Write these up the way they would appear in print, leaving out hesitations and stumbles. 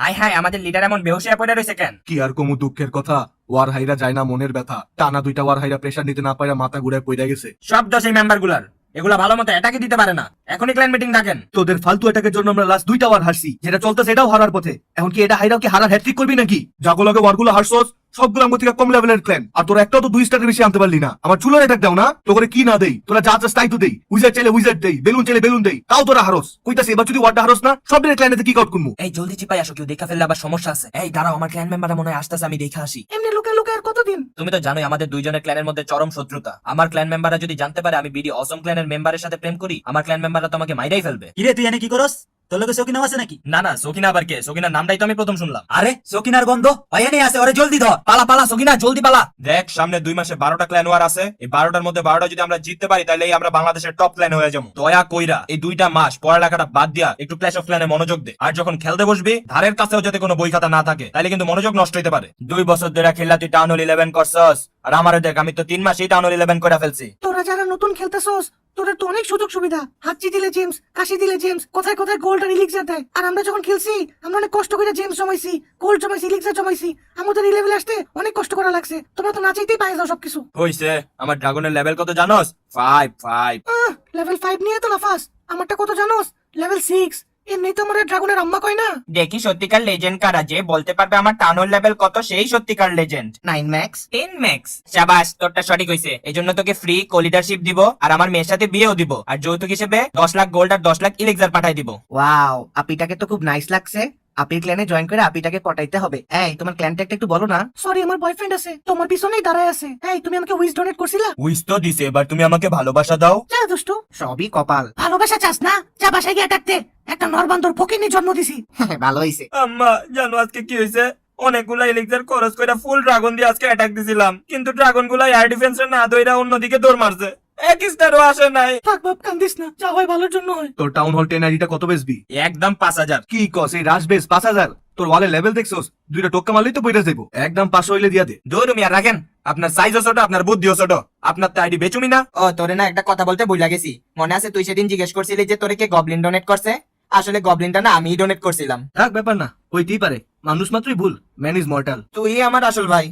High high, আমাদের leader এমন বেহুশ হয়ে পড়ে রয়েছে কেন? কি আর কমু দুঃখের কথা, ওয়ার হাইরা যায় না মনের ব্যথা। টানা দুইটা ওয়ার হাইরা প্রেসার নিতে না পারে মাথা ঘুরায় পড়ে গেছে। সব দোষ এই মেম্বার গুলার, এগুলা ভালো মতো অ্যাটাকই দিতে পারে না। এখনই ক্লায়েন্ট মিটিং ডাকেন। তোদের ফালতু অ্যাটাকের জন্য আমরা লাস্ট দুইটা ওয়ার হারছি, যেটা চলতেছে এটাও হারার পথে। এখন কি এটা হাইরাও কি হারার হ্যাট্রিক করবি নাকি? জাগলগে ওয়ারগুলো হারছস সবগুলো আমার থেকে কম লেভেলের ক্ল্যান, আর তোরা একটাও তো 2 স্টারের বেশি আনতে পারলি না। আমার চুলোর অ্যাটাক দাও না, তোরে কি না দেই? তোরা যা চাস তাই তো দেই। উইজার্ড চাইলে উইজার্ড দেই, বেলুন চাইলে বেলুন দেই, তাও তোরা হারস। কইতাছি এবার যদি ওয়ারটা হারস না, সব দিনের ক্ল্যানেতে কিক আউট করবো। এই জলদি চিপাই আসো, কেউ দেখা ফেললে আবার সমস্যা আছে। এই দাঁড়াও, আমার ক্লায়েন্ট মেম্বাররা মনে হয় আসতেছে, আমি দেখে আসি। এমনি লুকে লুকে আর কতদিন? তুমি তো জানোই আমাদের দুইজনের ক্ল্যানের মধ্যে চরম শত্রুতা। আমার ক্ল্যান মেম্বাররা যদি জানতে পারে আমি বিডি অসম ক্ল্যানের মেম্বারের সাথে প্রেম করি, আমার ক্ল্যান মেম্বাররা তোমাকে মাইরাই ফেলবে। কিরে তুই এনে কি করস? তোর লগে সকিনা আছে নাকি? না না, সকিনা আবার কে? সকিনার নামটাই তো আমি প্রথম শুনলাম। আরে সকিনার গন্ধ এনে আছে, ওরে জলদি ধর। পালা পালা সকিনা, জলদি পালা। দেখ, সামনে 2 মাসে 12টা ক্ল্যান ওয়ার আছে। এই 12টার মধ্যে 12টা যদি আমরা জিততে পারি, তাহলে আমরা বাংলাদেশের টপ ক্ল্যান হয়ে যাবো। দয়া কইরা এই 2টা মাস পড়ালেখাটা বাদ দিয়া একটু ক্ল্যাশ অফ ক্ল্যানে মনোযোগ দে। আর যখন খেলতে বসবি, ধারের কাছেও যাতে কোনো বই খাতা না থাকে, তাহলে কিন্তু মনোযোগ নষ্ট হইতে পারে। 2 বছর ধরে খেলা তুই টাউন হল 11 করছস, আর আমারে দেখ, আমি তো 3 মাসেই টাউন হল 11 করে ফেলছি। তোরা যারা নতুন খেলতেছস, তোদের তো অনেক সুযোগ সুবিধা। হাতচি দিলে জেমস, কাশি দিলে জেমস, কোথায় কোথায় গোল্ড আর ইলিক্সার দেয়। আর আমরা যখন খেলছি, আমরা অনেক কষ্ট করে জেমস জমাইছি, গোল্ড জমাইছি, ইলিক্সার জমাইছি। আমাদের এই লেভেলে আসতে অনেক কষ্ট করা লাগছে। তোমরা তো না চাইতেই পাই যাও সবকিছু। হইছে, আমার ড্রাগনের লেভেল কত জানোস? 5 লেভেল 5 নিয়ে তো লাফাস। আমারটা কত জানোস? লেভেল 6। এমনি তো আমার ড্রাগনের আম্মা কয় না। দেখি সত্যিকার লেজেন্ড কারা, যে বলতে পারবে আমার টাউন লেভেল কত, সেই সত্যিকার লেজেন্ড। 9 ম্যাক্স। 10 ম্যাক্স। শাবাশ, তোরটা সঠিক হইছে। এই জন্য তোকে ফ্রি কোলিডারশিপ দিব, আর আমার মেয়ের সাথে বিয়েও দিব, আর যৌতুক হিসেবে 10 লাখ গোল্ড আর 10 লাখ ইলেক্সার পাঠাই দিব। ওয়াও, আপিটাকে তো খুব নাইস লাগছে। আপির ক্ল্যানে জয়েন করে আপিটাকে পটাইতে হবে। এই তোমার ক্ল্যানটা একটু বলো না। সরি, আমার বয়ফ্রেন্ড আছে, তোমার পিছনেই দাঁড়ায় আছে। এই তুমি আমাকে উইশ ডোনেট করছিলা? উইস তো দিছে, এবার তুমি আমাকে ভালোবাসা দাও। যা দুষ্টু, সবই কপাল। ভালোবাসা চাস না? যা বাসায় গিয়ে ডাকতে। একটা নরবান্দর ফকিনি জন্ম দিছি। ভালো হইছে। আম্মা জানো আজকে কি হয়েছে? অনেকগুলা ইলেক্সার খরচ করে ফুল ড্রাগন দিয়ে আজকে অ্যাটাক দিছিলাম, কিন্তু ড্রাগন গুলা এয়ার ডিফেন্সে না দইরা অন্যদিকে দৌড় মারছে। এক স্টারও আসে নাই। থাক বাপ, কান্দিস না, যা হয় ভালোর জন্য হয়। তোর টাউন হল 10 আইডিটা কত বেচবি? একদম 5000। কি কস, এই রাশ বেচ 5000? তোর ওয়ালে লেভেল দেখছস? দুইটা টোক্কা মারলেই তো বইটা যাইবো। একদম 500 হইলে দিয়া দে। দৌড় মিয়া, রাখেন। আপনার সাইজও ছোট, আপনার বুদ্ধিও ছোট। আপনার তো আইডি বেচুমি না। ও তোরে না একটা কথা বলতে ভুলে গেছি। মনে আছে তুই সেদিন জিজ্ঞেস করছিলি যে তোরে কে গবলিন ডোনেট করছে? আসলে গবলিনটা না আমিই ডোনেট করছিলাম। থাক, ব্যাপার না, হইতেই পারে। মানুষ মাত্রই ভুল, ম্যান ইজ মর্টাল। তুই আমার আসল ভাই।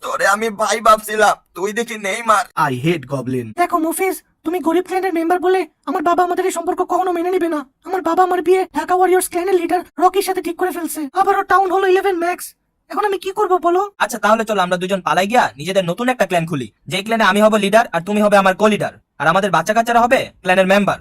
তোরে আমি ভাই ভাবছিলাম, তুই দেখি নেইমার। I hate Goblin. দেখো মুফিজ, তুমি গরিব ক্ল্যানের মেম্বার বলে আমার বাবা আমাদের এই সম্পর্ক কখনো মেনে নিবে না। আমার বাবা আমার বিয়ে ঢাকা ওয়ারিয়র্স ক্ল্যানের লিডার রকির সাথে ঠিক করে ফেলছে। আবারও টাউন হলো 11 ম্যাক্স। এখন আমি কি করব বলো? আচ্ছা তাহলে চলো আমরা দুজন পালাই গিয়া নিজেদের নতুন একটা ক্ল্যান খুলি, যে ক্ল্যানে আমি হব লিডার আর তুমি হবে আমার কো লিডার, আর আমাদের বাচ্চা কাচ্চারা হবে ক্ল্যানের মেম্বার।